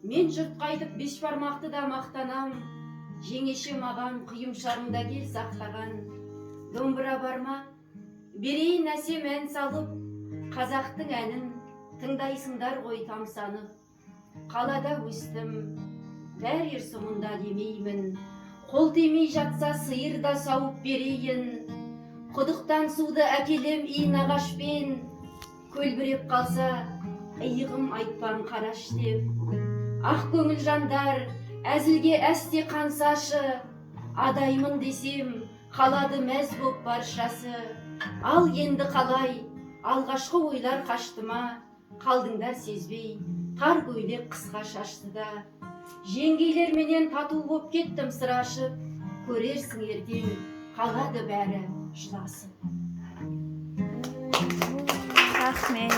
Мен жұрт қайтып беш бармақты да мақтанам, жеңеше маған құйымшағыңда кел сақтаған. Домбыра барма, берейін әсем ән салып, қазақтың әнін тыңдайсыңдар ғой тамсанып. Қалада өстім, дәрер соңында демеймін, қол тимей жатса сиыр да сауып берейін. Құдықтан суды әкелем иінағашпен, көлбіреп қалса иығым айтпан қараш деп. Ақ көңіл жандар әзілге әсте қансашы, адаймын десем қалады мәз боп баршасы. Ал енді қалай, алғашқы ойлар қашты ма, қалдыңдар сезбей, тар көйлек қысқа шашты да. Жеңгейлерменен тату боп кеттім сыр ашып, көрерсің ертең қалады бәрі жыласып. Рахмет.